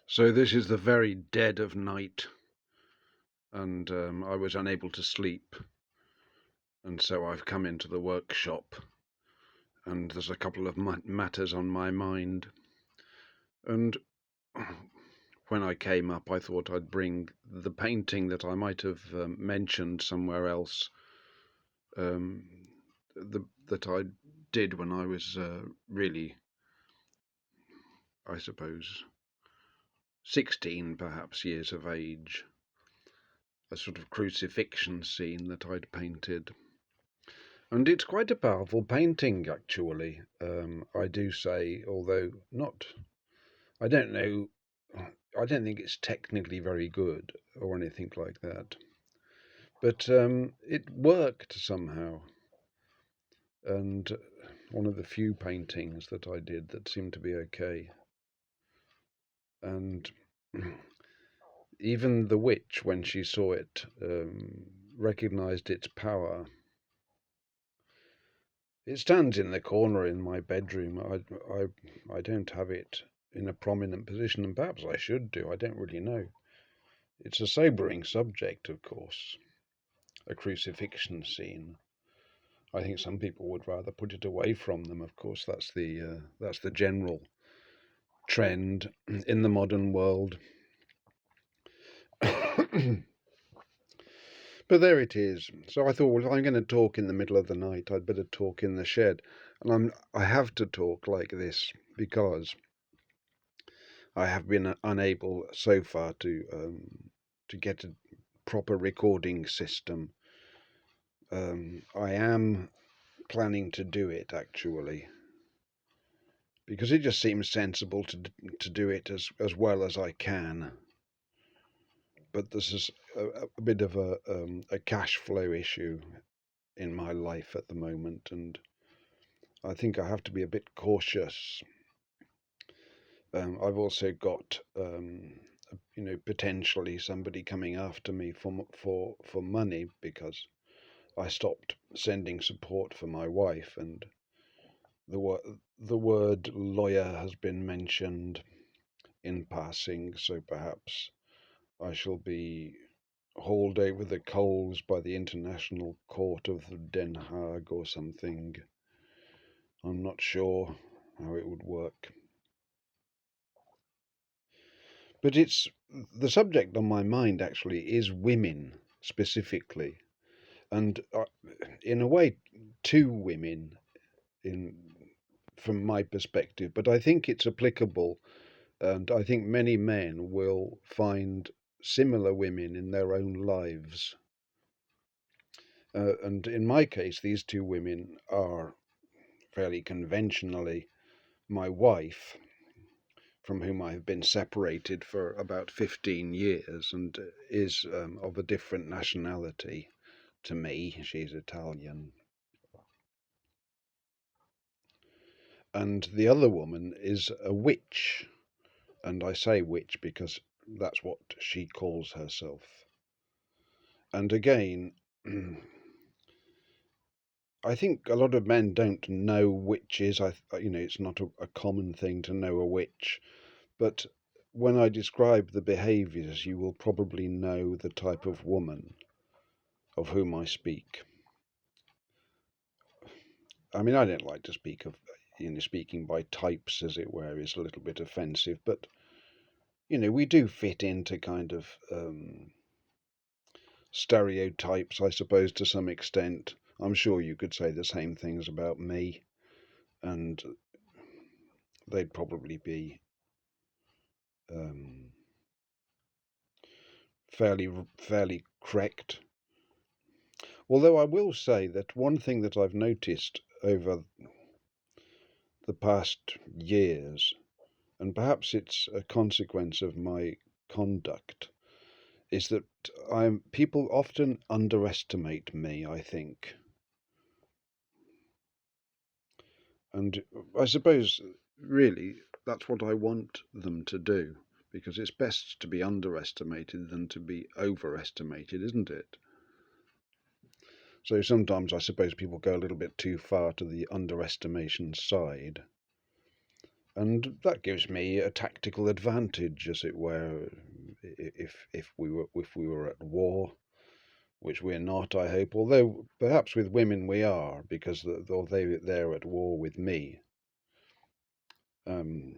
So this is the very dead of night, and I was unable to sleep, and so I've come into the workshop, and there's a couple of matters on my mind. And when I came up, I thought I'd bring the painting that I might have mentioned somewhere else, that I did when I was really, I suppose, 16 perhaps years of age. A sort of crucifixion scene that I'd painted. And it's quite a powerful painting, actually, I do say, although not, I don't know, I don't think it's technically very good or anything like that. But it worked somehow. And one of the few paintings that I did that seemed to be okay. And even the witch, when she saw it, recognized its power. It stands in the corner in my bedroom. I don't have it in a prominent position, and perhaps I should do. I don't really know. It's a sobering subject, of course, a crucifixion scene. I think some people would rather put it away from them. Of course, that's the general trend in the modern world. But there it is. So I thought, well, if I'm going to talk in the middle of the night, I'd better talk in the shed. And I have to talk like this because I have been unable so far to get a proper recording system. I am planning to do it, actually, because it just seems sensible to do it as well as I can. But this is a bit of a cash flow issue in my life at the moment, and I think I have to be a bit cautious. I've also got potentially somebody coming after me for money because I stopped sending support for my wife, and the word lawyer has been mentioned in passing, so perhaps I shall be hauled over the coals by the International Court of Den Haag or something. I'm not sure how it would work. But it's the subject on my mind actually is women specifically, and in a way, two women from my perspective. But I think it's applicable, and I think many men will find similar women in their own lives. And in my case, these two women are fairly conventionally my wife, from whom I have been separated for about 15 years, and is of a different nationality to me. She's Italian. And the other woman is a witch. And I say witch because that's what she calls herself. And again, I think a lot of men don't know witches. It's not a common thing to know a witch. But when I describe the behaviours, you will probably know the type of woman of whom I speak. I mean, I don't like to speak of, speaking by types, as it were, is a little bit offensive, but, we do fit into kind of stereotypes, I suppose, to some extent. I'm sure you could say the same things about me, and they'd probably be fairly correct. Although I will say that one thing that I've noticed over the past years, and perhaps it's a consequence of my conduct, is that people often underestimate me, I think. And I suppose, really, that's what I want them to do, because it's best to be underestimated than to be overestimated, isn't it? So sometimes I suppose people go a little bit too far to the underestimation side. and that gives me a tactical advantage, as it were, if we were at war, which we're not, I hope. Although perhaps with women we are, because they're at war with me, um,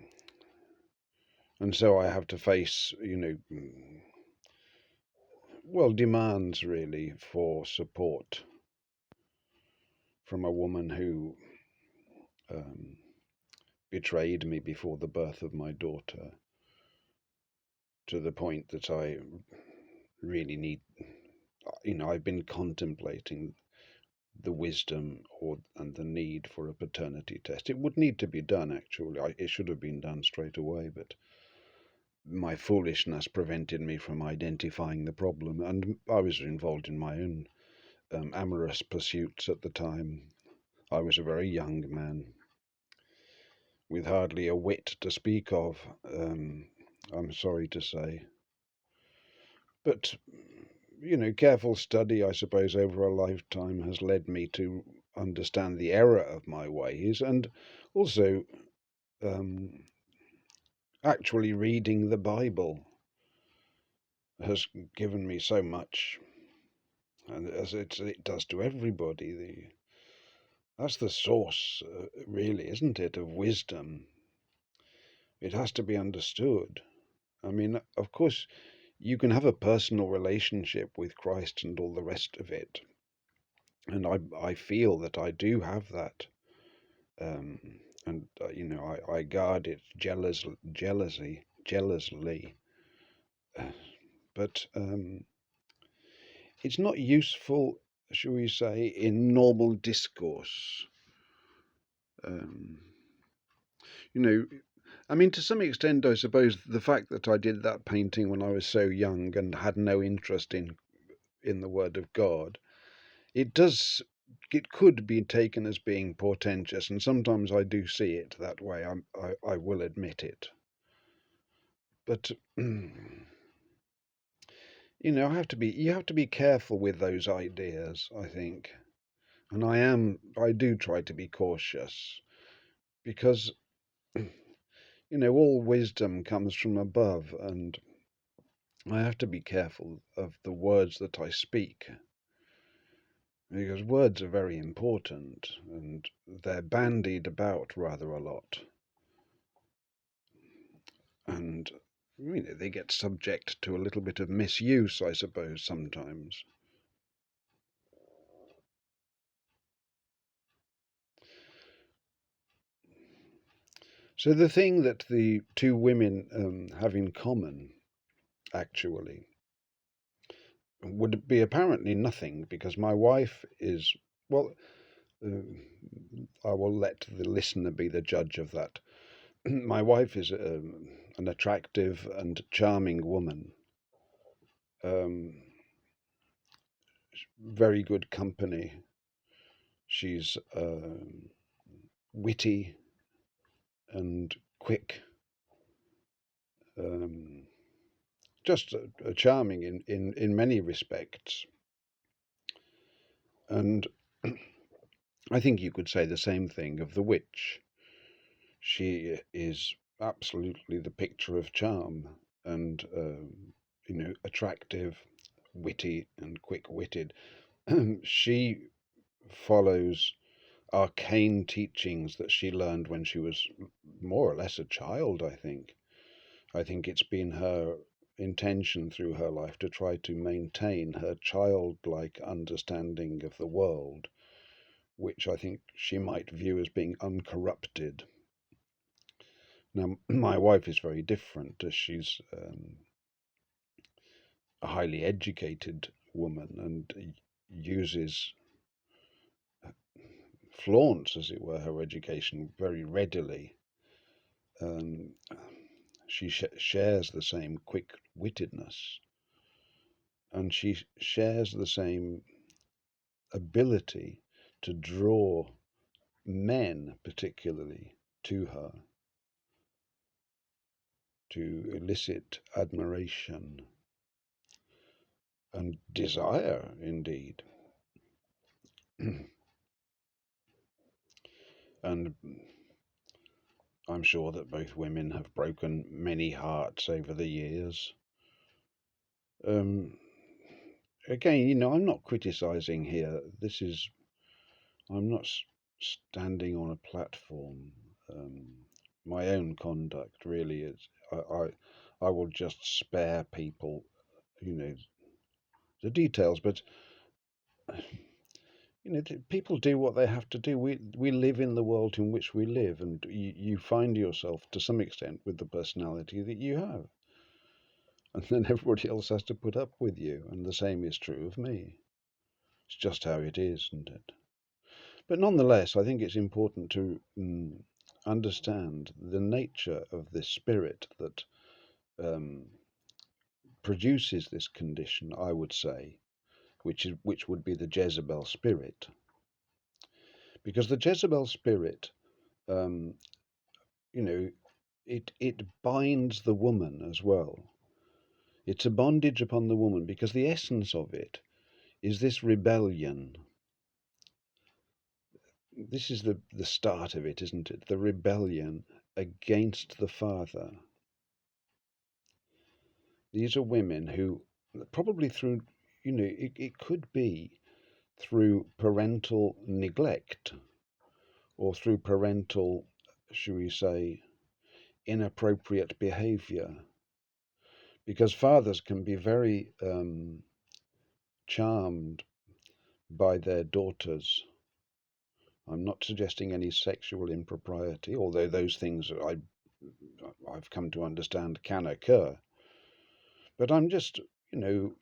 and so I have to face, well, demands really for support from a woman who um, betrayed me before the birth of my daughter, to the point that I really need, I've been contemplating the wisdom and the need for a paternity test. It would need to be done, actually. It should have been done straight away, but my foolishness prevented me from identifying the problem, and I was involved in my own amorous pursuits at the time. I was a very young man with hardly a wit to speak of, I'm sorry to say. But, careful study, I suppose, over a lifetime has led me to understand the error of my ways, and also actually reading the Bible has given me so much, and as it does to everybody. That's the source, really, isn't it, of wisdom. It has to be understood. I mean, of course, you can have a personal relationship with Christ and all the rest of it, and I feel that I do have that, um, and I guard it jealously, but it's not useful, shall we say, in normal discourse. Um, you know, I mean, to some extent, I suppose the fact that I did that painting when I was so young and had no interest in the Word of God, it does, it could be taken as being portentous, and sometimes I do see it that way. I will admit it, but you have to be careful with those ideas, I think, and I do try to be cautious because all wisdom comes from above, and I have to be careful of the words that I speak, because words are very important and they're bandied about rather a lot. And they get subject to a little bit of misuse, I suppose, sometimes. So the thing that the two women have in common, actually, would be apparently nothing, because my wife is, well, I will let the listener be the judge of that. My wife is an attractive and charming woman, very good company. She's witty and quick, just charming in many respects. And I think you could say the same thing of the witch. She is absolutely the picture of charm and, attractive, witty, and quick-witted. She follows arcane teachings that she learned when she was more or less a child, I think. I think it's been her intention through her life to try to maintain her childlike understanding of the world, which I think she might view as being uncorrupted. Now, my wife is very different, as she's a highly educated woman and flaunts, as it were, her education very readily. She shares the same quick-wittedness, and she shares the same ability to draw men, particularly, to her, to elicit admiration and desire, indeed. And I'm sure that both women have broken many hearts over the years. Um, Again, I'm not criticizing here. I'm not standing on a platform. My own conduct really is. I will just spare people, you know, the details. But people do what they have to do. We live in the world in which we live, and you find yourself to some extent with the personality that you have, and then everybody else has to put up with you, and the same is true of me. It's just how it is, isn't it? But nonetheless, I think it's important to understand the nature of this spirit that um, produces this condition. I would say, which would be the Jezebel spirit, because the Jezebel spirit, um, you know, it binds the woman as well. It's a bondage upon the woman because the essence of it is this rebellion. This is the start of it, isn't it? The rebellion against the father. These are women who, probably through, it could be through parental neglect or through parental, shall we say, inappropriate behavior. Because fathers can be very charmed by their daughters. I'm not suggesting any sexual impropriety, although those things I've come to understand can occur. But I'm just, a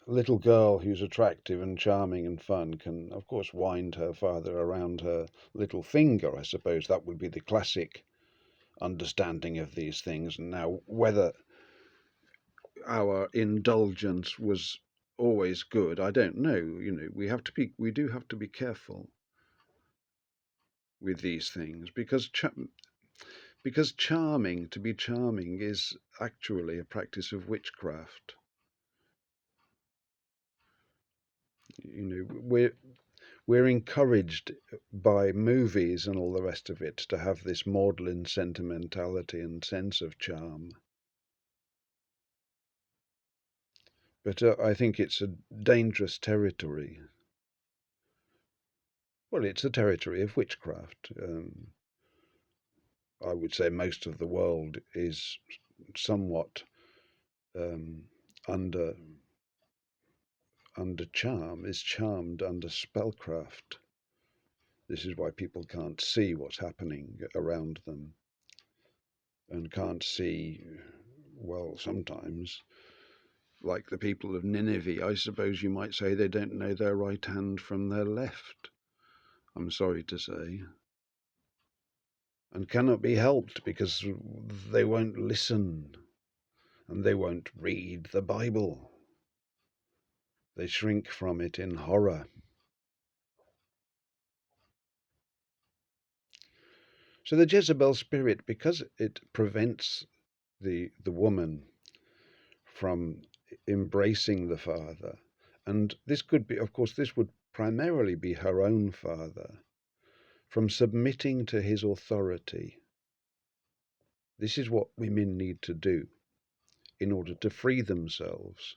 little girl who's attractive and charming and fun can, of course, wind her father around her little finger. I suppose that would be the classic understanding of these things. And now, whether our indulgence was always good, I don't know. We do have to be careful with these things because to be charming is actually a practice of witchcraft. We're encouraged by movies and all the rest of it to have this maudlin sentimentality and sense of charm. But I think it's a dangerous territory. Well, it's a territory of witchcraft. I would say most of the world is somewhat um, under charm, is charmed under spellcraft. This is why people can't see what's happening around them and can't see, well, sometimes, like the people of Nineveh, I suppose you might say they don't know their right hand from their left, I'm sorry to say, and cannot be helped because they won't listen and they won't read the Bible. They shrink from it in horror. So the Jezebel spirit, because it prevents the woman from embracing the father, and this could be, of course, this would primarily be her own father, from submitting to his authority. This is what women need to do in order to free themselves.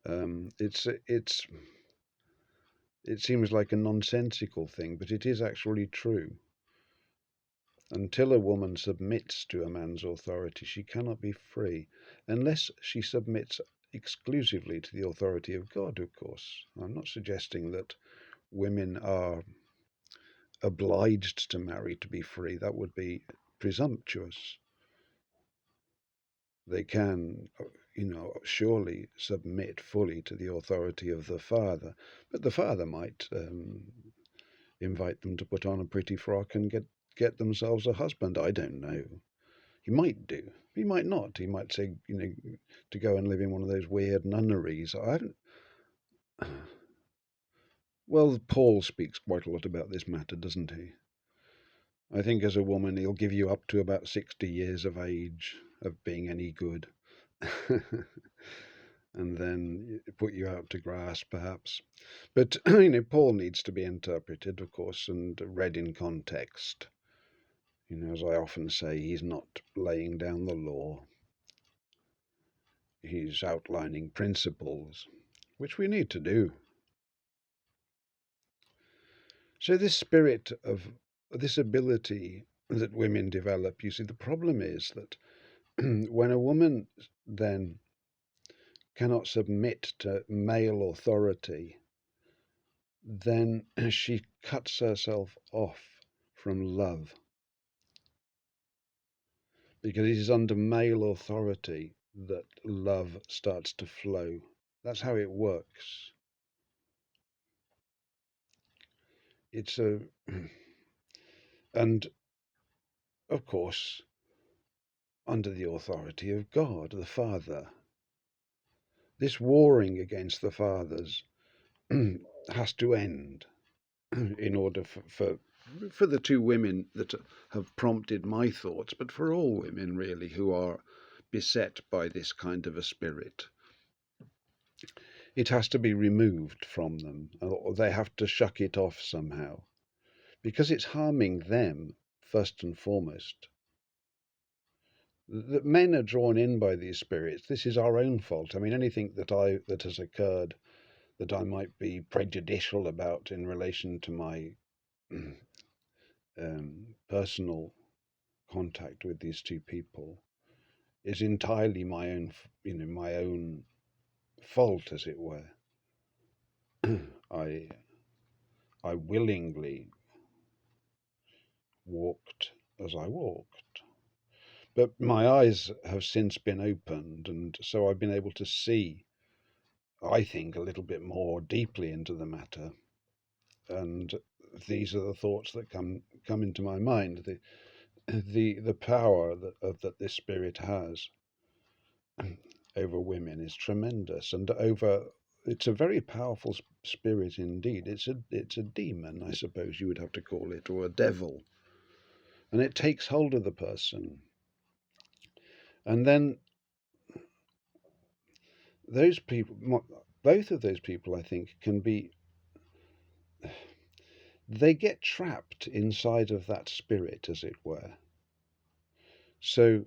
It seems like a nonsensical thing, but it is actually true. Until a woman submits to a man's authority, she cannot be free, unless she submits exclusively to the authority of God, of course. I'm not suggesting that women are obliged to marry to be free. That would be presumptuous. They can, surely submit fully to the authority of the father, but the father might invite them to put on a pretty frock and get themselves a husband. I don't know. He might do. He might not. He might say, to go and live in one of those weird nunneries. I don't. Well, Paul speaks quite a lot about this matter, doesn't he? I think as a woman, he'll give you up to about 60 years of age of being any good. And then put you out to grass, perhaps. But, Paul needs to be interpreted, of course, and read in context. As I often say, he's not laying down the law. He's outlining principles, which we need to do. So this spirit of this ability that women develop, you see, the problem is that when a woman then cannot submit to male authority, then she cuts herself off from love, because it is under male authority that love starts to flow. That's how it works. It's a, and of course, under the authority of God, the Father. This warring against the fathers has to end in order for the two women that have prompted my thoughts, but for all women really who are beset by this kind of a spirit. It has to be removed from them, or they have to shuck it off somehow, because it's harming them first and foremost. The men are drawn in by these spirits. This is our own fault. I mean, anything that has occurred that I might be prejudicial about in relation to my personal contact with these two people is entirely my own, my own fault, as it were. I I willingly walked as I walked, but my eyes have since been opened, and so I've been able to see, I think, a little bit more deeply into the matter, and these are the thoughts that come into my mind. The power that this spirit has over women is tremendous, and it's a very powerful spirit indeed. It's a demon, I suppose you would have to call it, or a devil, and it takes hold of the person, and then those people, both of those people, I think, they get trapped inside of that spirit, as it were. So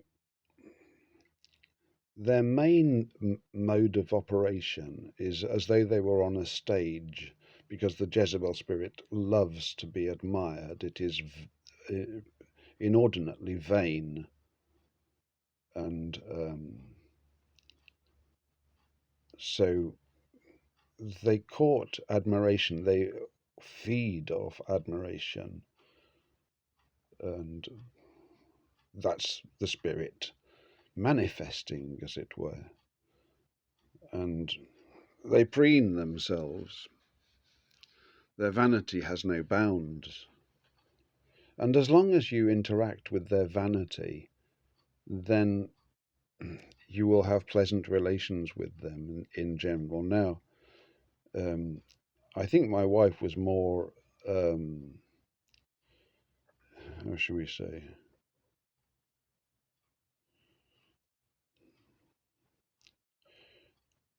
their main mode of operation is as though they were on a stage, because the Jezebel spirit loves to be admired. It is inordinately vain, and so they court admiration, they feed off admiration, and that's the spirit manifesting, as it were, and they preen themselves. Their vanity has no bounds. And as long as you interact with their vanity, then you will have pleasant relations with them in general. Now, I think my wife was more, how should we say,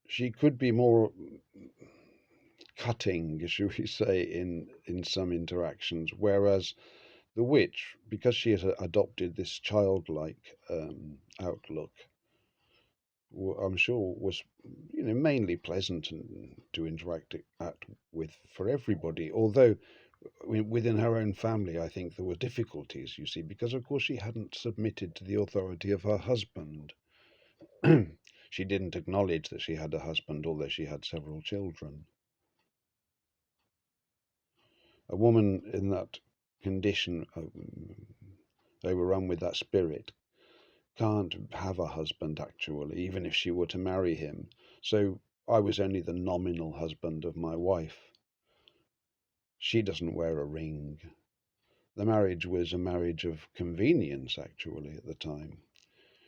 she could be more cutting, should we say, in some interactions, whereas the witch, because she has adopted this childlike outlook, I'm sure was, mainly pleasant and to interact with for everybody. Although within her own family, I think there were difficulties, you see, because of course she hadn't submitted to the authority of her husband. She didn't acknowledge that she had a husband, although she had several children. A woman in that condition, overrun with that spirit, can't have a husband, actually, even if she were to marry him. So I was only the nominal husband of my wife. She doesn't wear a ring. The marriage was a marriage of convenience, actually, at the time.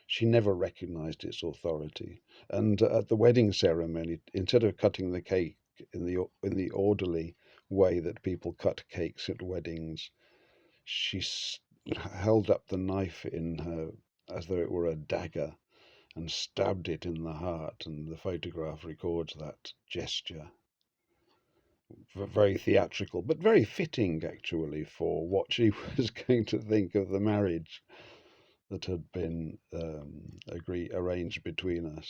She never recognized its authority. And at the wedding ceremony, instead of cutting the cake in the orderly way that people cut cakes at weddings, she held up the knife in her as though it were a dagger and stabbed it in the heart, and the photograph records that gesture. very theatrical, but very fitting actually for what she was going to think of the marriage that had been arranged between us.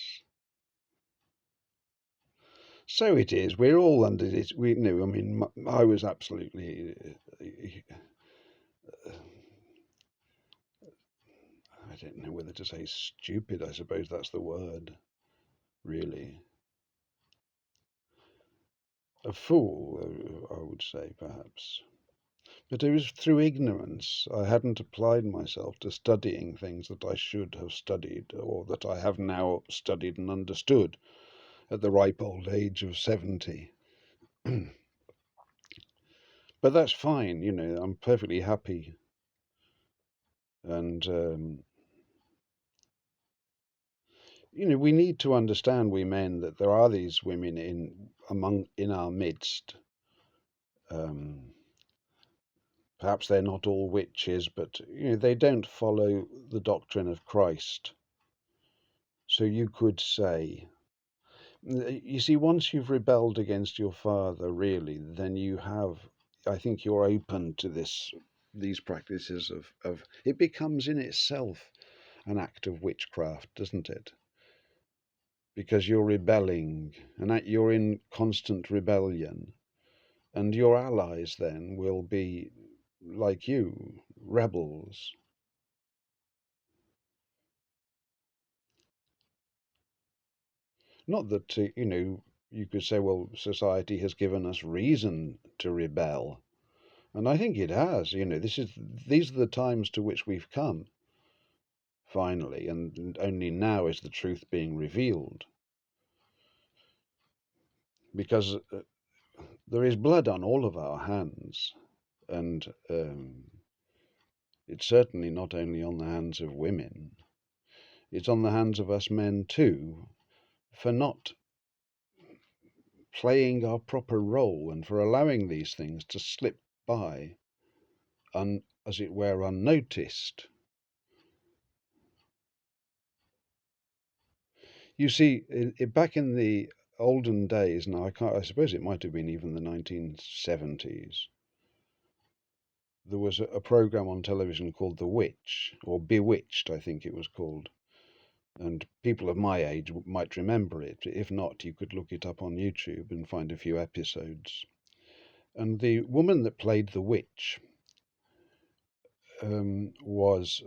So it is. We're all under this. We knew. I mean, I was absolutely. I don't know whether to say stupid. I suppose that's the word. Really, a fool. I would say perhaps. But it was through ignorance. I hadn't applied myself to studying things that I should have studied, or that I have now studied and understood at the ripe old age of 70. But that's fine, I'm perfectly happy. And, we need to understand, we men, that there are these women in our midst. Perhaps they're not all witches, but they don't follow the doctrine of Christ. So you could say, you see, once you've rebelled against your father, really, then I think you're open to these practices of it becomes in itself an act of witchcraft, doesn't it? Because you're rebelling and you're in constant rebellion, and your allies then will be like you, rebels. Not that, you could say, well, society has given us reason to rebel. And I think it has. These are the times to which we've come, finally, and only now is the truth being revealed. Because there is blood on all of our hands, and it's certainly not only on the hands of women, it's on the hands of us men too, for not playing our proper role and for allowing these things to slip by, as it were, unnoticed. You see, back in the olden days, now I suppose it might have been even the 1970s, there was a program on television called The Witch, or Bewitched, I think it was called. And people of my age might remember it. If not, you could look it up on YouTube and find a few episodes. And the woman that played the witch was,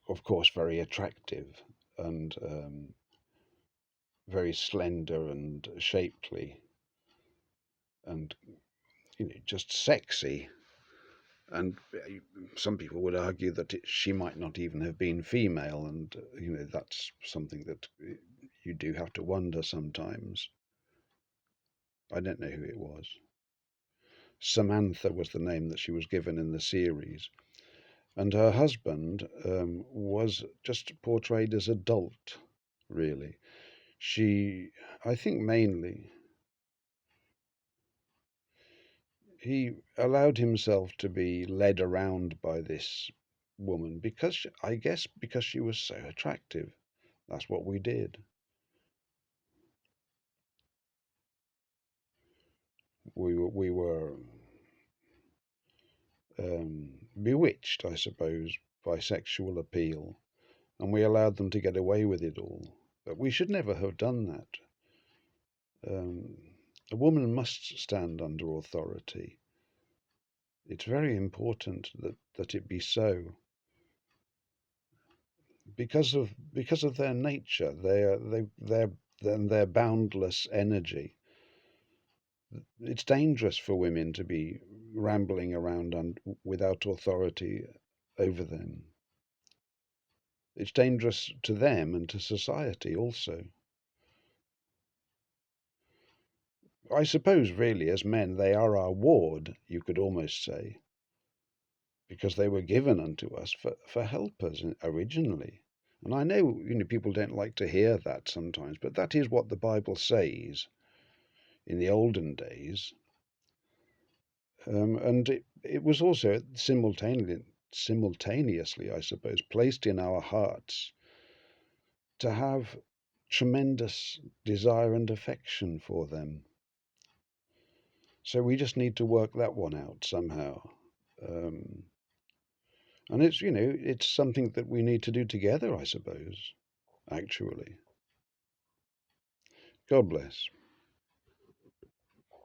of course, very attractive and very slender and shapely and just sexy. And some people would argue that she might not even have been female, and that's something that you do have to wonder sometimes. I don't know who it was. Samantha was the name that she was given in the series, and her husband was just portrayed as adult, really. I think mainly, he allowed himself to be led around by this woman I guess because she was so attractive. That's what we did. We were bewitched, I suppose, by sexual appeal, and we allowed them to get away with it all. But we should never have done that. A woman must stand under authority. It's very important that it be so. Because of their nature, their boundless energy. It's dangerous for women to be rambling around without authority over them. It's dangerous to them and to society also. I suppose, really, as men, they are our ward, you could almost say, because they were given unto us for helpers originally. And I know, people don't like to hear that sometimes, but that is what the Bible says in the olden days. And it was also simultaneously, I suppose, placed in our hearts to have tremendous desire and affection for them. So we just need to work that one out somehow. And it's, it's something that we need to do together, I suppose, actually. God bless.